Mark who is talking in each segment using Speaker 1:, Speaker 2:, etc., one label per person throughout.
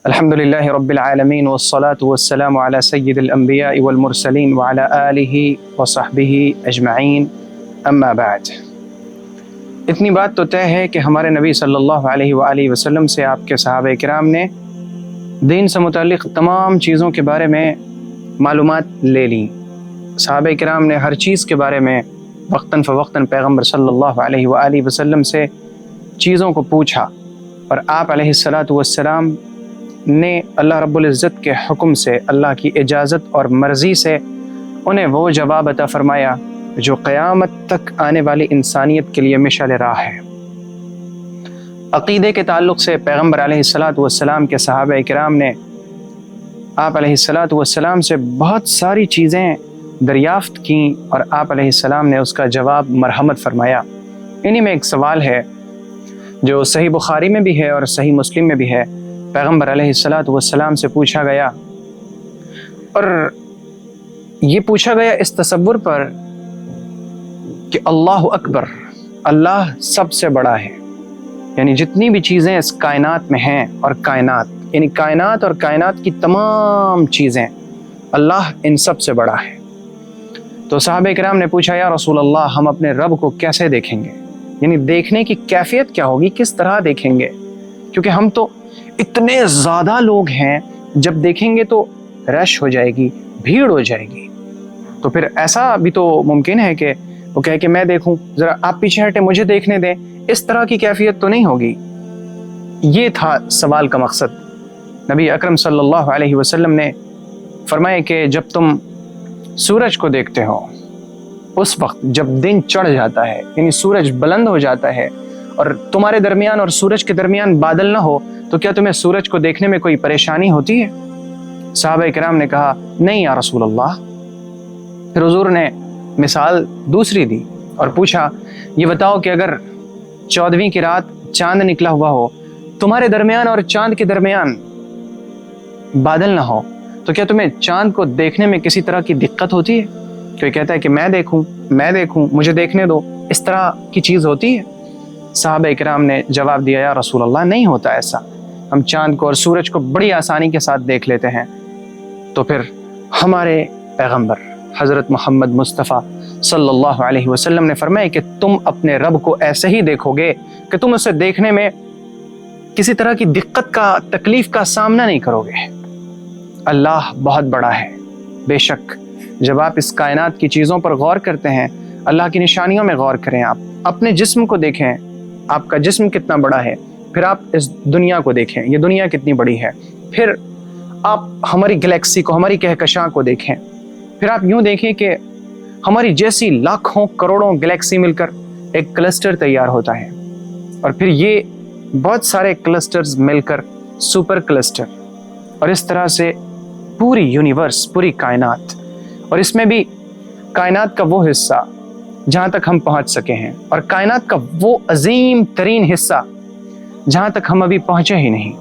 Speaker 1: الحمدللہ رب العالمین والصلاة والسلام علی سید الانبیاء والمرسلین وعلی آلہ وصحبہ اجمعین اما بعد۔ اتنی بات تو طے ہے کہ ہمارے نبی صلی اللہ علیہ وآلہ وسلم سے آپ کے صحابہ کرام نے دین سے متعلق تمام چیزوں کے بارے میں معلومات لے لیں۔ صحابہ کرام نے ہر چیز کے بارے میں وقتاً فوقتاً پیغمبر صلی اللہ علیہ وآلہ وسلم سے چیزوں کو پوچھا، اور آپ علیہ الصلاۃ والسلام نے اللہ رب العزت کے حکم سے، اللہ کی اجازت اور مرضی سے انہیں وہ جواب عطا فرمایا جو قیامت تک آنے والی انسانیت کے لیے مشعل راہ ہے۔ عقیدے کے تعلق سے پیغمبر علیہ الصلاۃ والسلام کے صحابہ کرام نے آپ علیہ الصلاۃ والسلام سے بہت ساری چیزیں دریافت کیں، اور آپ علیہ السلام نے اس کا جواب مرحمت فرمایا۔ انہی میں ایک سوال ہے جو صحیح بخاری میں بھی ہے اور صحیح مسلم میں بھی ہے۔ پیغمبر علیہ الصلاۃ والسلام سے پوچھا گیا، اور یہ پوچھا گیا اس تصور پر کہ اللہ اکبر، اللہ سب سے بڑا ہے، یعنی جتنی بھی چیزیں اس کائنات میں ہیں، اور کائنات یعنی کائنات اور کائنات کی تمام چیزیں، اللہ ان سب سے بڑا ہے۔ تو صحابہ کرام نے پوچھا، یا رسول اللہ، ہم اپنے رب کو کیسے دیکھیں گے؟ یعنی دیکھنے کی کیفیت کیا ہوگی، کس طرح دیکھیں گے؟ کیونکہ ہم تو اتنے زیادہ لوگ ہیں، جب دیکھیں گے تو رش ہو جائے گی، بھیڑ ہو جائے گی۔ تو پھر ایسا بھی تو ممکن ہے کہ وہ کہے کہ میں دیکھوں، ذرا آپ پیچھے ہٹے، مجھے دیکھنے دیں، اس طرح کی کیفیت تو نہیں ہوگی۔ یہ تھا سوال کا مقصد۔ نبی اکرم صلی اللہ علیہ وسلم نے فرمایا کہ جب تم سورج کو دیکھتے ہو، اس وقت جب دن چڑھ جاتا ہے، یعنی سورج بلند ہو جاتا ہے، اور تمہارے درمیان اور سورج کے درمیان بادل نہ ہو، تو کیا تمہیں سورج کو دیکھنے میں کوئی پریشانی ہوتی ہے؟ صحابہ کرام نے کہا، نہیں یا رسول اللہ۔ پھر حضور نے مثال دوسری دی اور پوچھا، یہ بتاؤ کہ اگر 14ویں کی رات چاند نکلا ہوا ہو، تمہارے درمیان اور چاند کے درمیان بادل نہ ہو، تو کیا تمہیں چاند کو دیکھنے میں کسی طرح کی دقت ہوتی ہے؟ کوئی کہتا ہے کہ میں دیکھوں، مجھے دیکھنے دو، اس طرح کی چیز ہوتی ہے؟ صحابہ کرام نے جواب دیا، یا رسول اللہ، نہیں ہوتا ایسا، ہم چاند کو اور سورج کو بڑی آسانی کے ساتھ دیکھ لیتے ہیں۔ تو پھر ہمارے پیغمبر حضرت محمد مصطفیٰ صلی اللہ علیہ وسلم نے فرمایا کہ تم اپنے رب کو ایسے ہی دیکھو گے کہ تم اسے دیکھنے میں کسی طرح کی دقت کا، تکلیف کا سامنا نہیں کرو گے۔ اللہ بہت بڑا ہے، بے شک جب آپ اس کائنات کی چیزوں پر غور کرتے ہیں، اللہ کی نشانیوں میں غور کریں، آپ اپنے جسم کو دیکھیں، آپ کا جسم کتنا بڑا ہے، پھر آپ اس دنیا کو دیکھیں، یہ دنیا کتنی بڑی ہے، پھر آپ ہماری گلیکسی کو، ہماری کہکشاں کو دیکھیں، پھر آپ یوں دیکھیں کہ ہماری جیسی لاکھوں کروڑوں گلیکسی مل کر ایک کلسٹر تیار ہوتا ہے، اور پھر یہ بہت سارے کلسٹرز مل کر سپر کلسٹر، اور اس طرح سے پوری یونیورس، پوری کائنات، اور اس میں بھی کائنات کا وہ حصہ جہاں تک ہم پہنچ سکے ہیں، اور کائنات کا وہ عظیم ترین حصہ جہاں تک ہم ابھی پہنچے ہی نہیں۔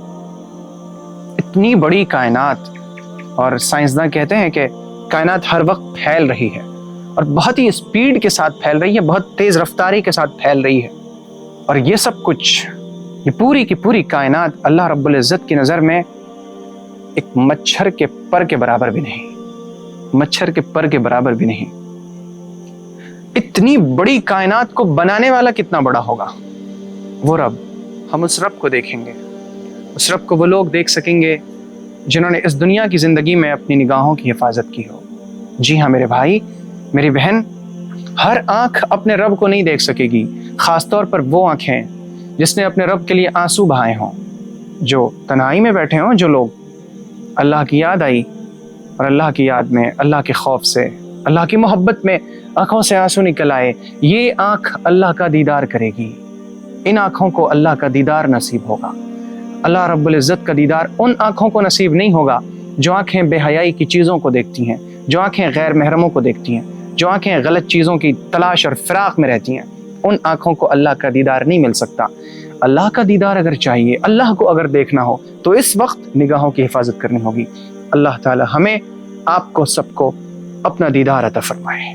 Speaker 1: اتنی بڑی کائنات، اور سائنسداں کہتے ہیں کہ کائنات ہر وقت پھیل رہی ہے، اور بہت ہی اسپیڈ کے ساتھ پھیل رہی ہے، بہت تیز رفتاری کے ساتھ پھیل رہی ہے، اور یہ سب کچھ، یہ پوری کی پوری کائنات اللہ رب العزت کی نظر میں ایک مچھر کے پر کے برابر بھی نہیں، مچھر کے پر کے برابر بھی نہیں۔ اتنی بڑی کائنات کو بنانے والا کتنا بڑا ہوگا؟ وہ رب۔ ہم اس رب کو دیکھیں گے، اس رب کو وہ لوگ دیکھ سکیں گے جنہوں نے اس دنیا کی زندگی میں اپنی نگاہوں کی حفاظت کی ہو۔ جی ہاں میرے بھائی، میری بہن، ہر آنکھ اپنے رب کو نہیں دیکھ سکے گی، خاص طور پر وہ آنکھیں جس نے اپنے رب کے لیے آنسو بہائے ہوں، جو تنہائی میں بیٹھے ہوں، جو لوگ اللہ کی یاد آئی، اور اللہ کی یاد میں، اللہ کے خوف سے، اللہ کی محبت میں آنکھوں سے آنسو نکل آئے، یہ آنکھ اللہ کا دیدار کرے گی۔ ان آنکھوں کو اللہ کا دیدار نصیب ہوگا۔ اللہ رب العزت کا دیدار ان آنکھوں کو نصیب نہیں ہوگا جو آنکھیں بے حیائی کی چیزوں کو دیکھتی ہیں، جو آنکھیں غیر محرموں کو دیکھتی ہیں، جو آنکھیں غلط چیزوں کی تلاش اور فراق میں رہتی ہیں۔ ان آنکھوں کو اللہ کا دیدار نہیں مل سکتا۔ اللہ کا دیدار اگر چاہیے، اللہ کو اگر دیکھنا ہو، تو اس وقت نگاہوں کی حفاظت کرنی ہوگی۔ اللہ تعالی ہمیں، آپ کو، سب کو اپنا دیدار عطا فرمائے۔